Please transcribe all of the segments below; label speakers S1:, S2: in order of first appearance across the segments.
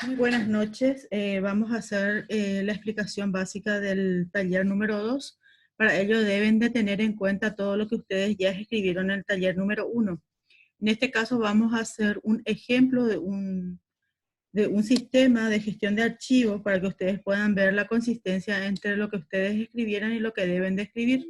S1: Muy buenas noches. Vamos a hacer la explicación básica del taller número 2. Para ello deben de tener en cuenta todo lo que ustedes ya escribieron en el taller número 1. En este caso vamos a hacer un ejemplo de un sistema de gestión de archivos para que ustedes puedan ver la consistencia entre lo que ustedes escribieron y lo que deben de escribir.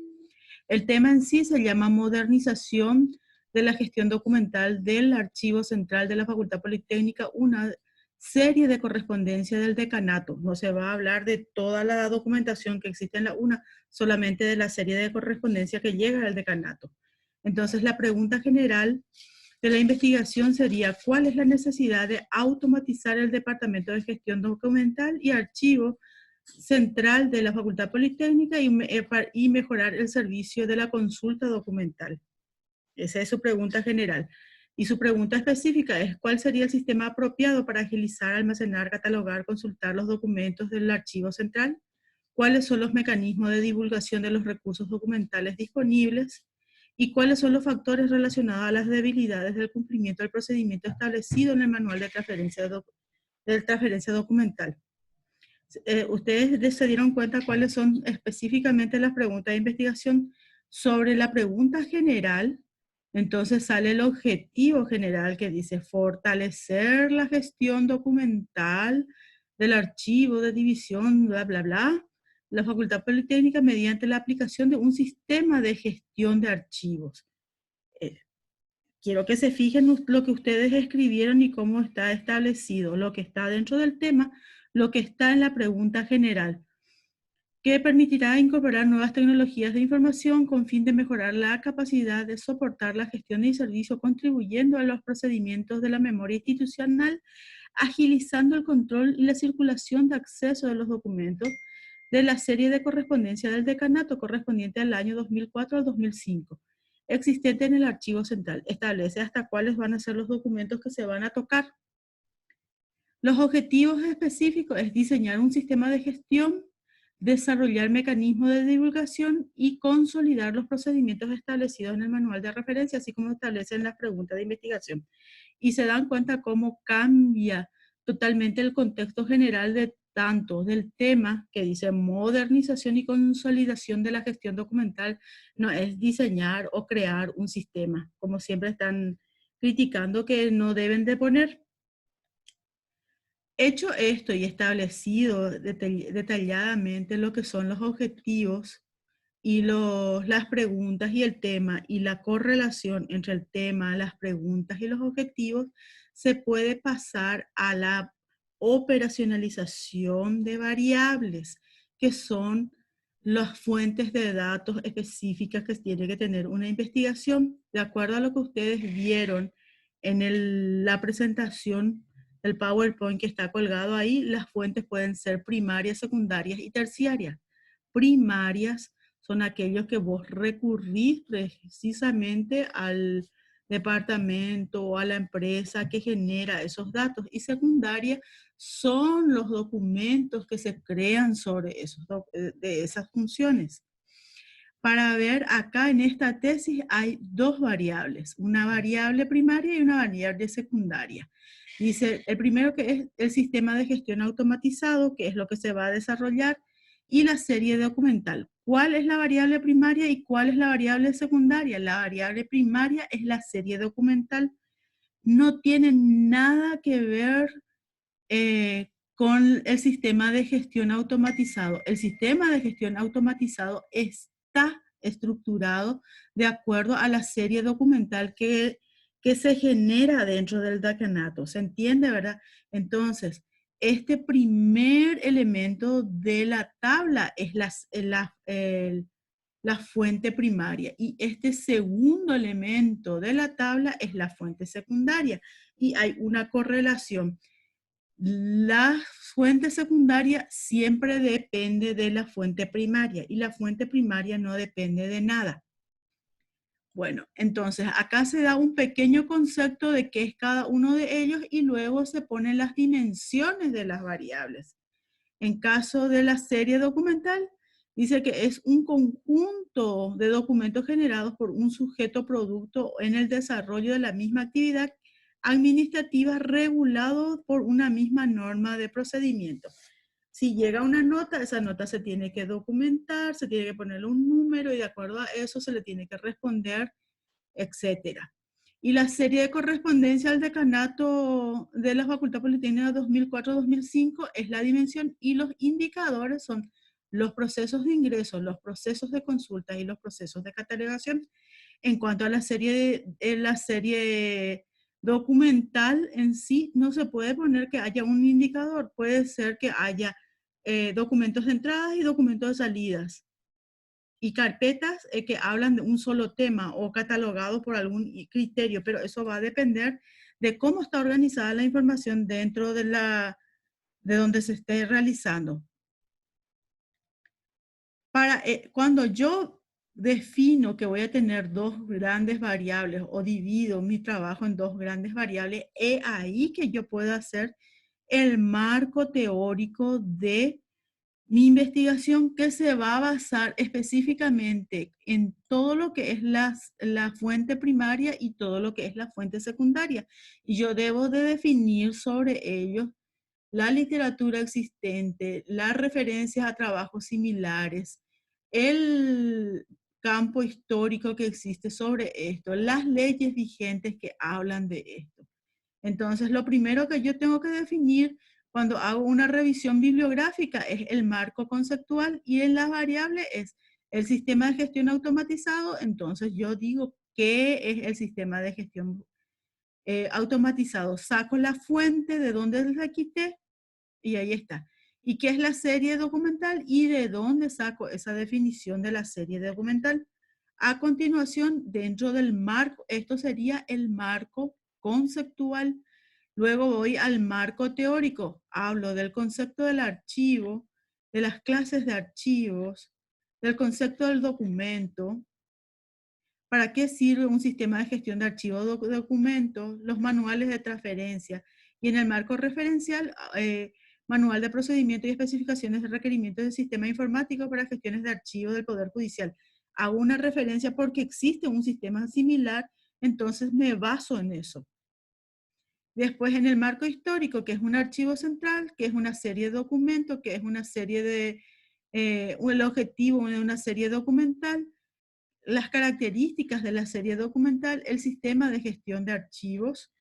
S1: El tema en sí se llama modernización de la gestión documental del Archivo Central de la Facultad Politécnica, una serie de correspondencia del decanato. No se va a hablar de toda la documentación que existe en la UNA, solamente de la serie de correspondencia que llega al decanato. Entonces, la pregunta general de la investigación sería: ¿cuál es la necesidad de automatizar el Departamento de Gestión Documental y Archivo Central de la Facultad Politécnica y mejorar el servicio de la consulta documental? Esa es su pregunta general. Y su pregunta específica es: ¿cuál sería el sistema apropiado para agilizar, almacenar, catalogar, consultar los documentos del archivo central? ¿Cuáles son los mecanismos de divulgación de los recursos documentales disponibles? ¿Y cuáles son los factores relacionados a las debilidades del cumplimiento del procedimiento establecido en el manual de transferencia documental? Ustedes se dieron cuenta cuáles son específicamente las preguntas de investigación. Sobre la pregunta general, entonces sale el objetivo general que dice fortalecer la gestión documental del archivo de división, bla, bla, bla, la Facultad Politécnica mediante la aplicación de un sistema de gestión de archivos. Quiero que se fijen lo que ustedes escribieron y cómo está establecido, lo que está dentro del tema, lo que está en la pregunta general, que permitirá incorporar nuevas tecnologías de información con fin de mejorar la capacidad de soportar la gestión y servicio, contribuyendo a los procedimientos de la memoria institucional, agilizando el control y la circulación de acceso de los documentos de la serie de correspondencia del decanato correspondiente al año 2004 al 2005, existente en el archivo central. Establece hasta cuáles van a ser los documentos que se van a tocar. Los objetivos específicos es diseñar un sistema de gestión, desarrollar mecanismos de divulgación y consolidar los procedimientos establecidos en el manual de referencia, así como establecen las preguntas de investigación. Y se dan cuenta cómo cambia totalmente el contexto general de tanto del tema que dice modernización y consolidación de la gestión documental. No es diseñar o crear un sistema, como siempre están criticando que no deben de poner. Hecho esto y establecido detalladamente lo que son los objetivos y las preguntas y el tema y la correlación entre el tema, las preguntas y los objetivos, se puede pasar a la operacionalización de variables, que son las fuentes de datos específicas que tiene que tener una investigación. De acuerdo a lo que ustedes vieron en la presentación, el PowerPoint que está colgado ahí, las fuentes pueden ser primarias, secundarias y terciarias. Primarias son aquellos que vos recurrís precisamente al departamento o a la empresa que genera esos datos. Y secundaria son los documentos que se crean sobre de esas funciones. Para ver acá en esta tesis hay dos variables, una variable primaria y una variable secundaria. Dice el primero que es el sistema de gestión automatizado, que es lo que se va a desarrollar, y la serie documental. ¿Cuál es la variable primaria y cuál es la variable secundaria? La variable primaria es la serie documental. No tiene nada que ver con el sistema de gestión automatizado. El sistema de gestión automatizado está estructurado de acuerdo a la serie documental que se genera dentro del decanato. ¿Se entiende, verdad? Entonces, este primer elemento de la tabla es la fuente primaria, y este segundo elemento de la tabla es la fuente secundaria, y hay una correlación. La fuente secundaria siempre depende de la fuente primaria y la fuente primaria no depende de nada. Bueno, entonces acá se da un pequeño concepto de qué es cada uno de ellos y luego se ponen las dimensiones de las variables. En caso de la serie documental, dice que es un conjunto de documentos generados por un sujeto producto en el desarrollo de la misma actividad administrativas regulados por una misma norma de procedimiento. Si llega una nota, esa nota se tiene que documentar, se tiene que ponerle un número y de acuerdo a eso se le tiene que responder, etcétera. Y la serie de correspondencia al decanato de la Facultad Politécnica 2004-2005 es la dimensión y los indicadores son los procesos de ingreso, los procesos de consulta y los procesos de catalogación. En cuanto a la serie documental en sí, no se puede poner que haya un indicador, puede ser que haya documentos de entradas y documentos de salidas y carpetas que hablan de un solo tema o catalogados por algún criterio, pero eso va a depender de cómo está organizada la información dentro de donde se esté realizando. Cuando yo defino que voy a tener dos grandes variables o divido mi trabajo en dos grandes variables, es ahí que yo puedo hacer el marco teórico de mi investigación, que se va a basar específicamente en todo lo que es la fuente primaria y todo lo que es la fuente secundaria. Y yo debo de definir sobre ellos la literatura existente, las referencias a trabajos similares, el campo histórico que existe sobre esto, las leyes vigentes que hablan de esto. Entonces, lo primero que yo tengo que definir cuando hago una revisión bibliográfica es el marco conceptual y en la variable es el sistema de gestión automatizado. Entonces, yo digo qué es el sistema de gestión automatizado. Saco la fuente de donde la quité y ahí está. ¿Y qué es la serie documental? ¿Y de dónde saco esa definición de la serie documental? A continuación, dentro del marco, esto sería el marco conceptual. Luego voy al marco teórico. Hablo del concepto del archivo, de las clases de archivos, del concepto del documento, ¿para qué sirve un sistema de gestión de archivos de documentos? Los manuales de transferencia. Y en el marco referencial, manual de procedimientos y especificaciones de requerimientos del sistema informático para gestiones de archivos del Poder Judicial. Hago una referencia porque existe un sistema similar, entonces me baso en eso. Después en el marco histórico, que es un archivo central, que es una serie de documentos, que es una serie de, el objetivo de una serie documental, las características de la serie documental, el sistema de gestión de archivos,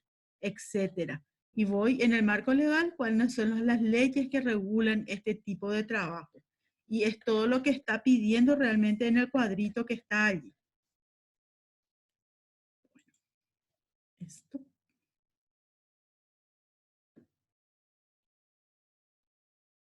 S1: etcétera. Y voy en el marco legal, cuáles son las leyes que regulan este tipo de trabajo. Y es todo lo que está pidiendo realmente en el cuadrito que está allí. Esto.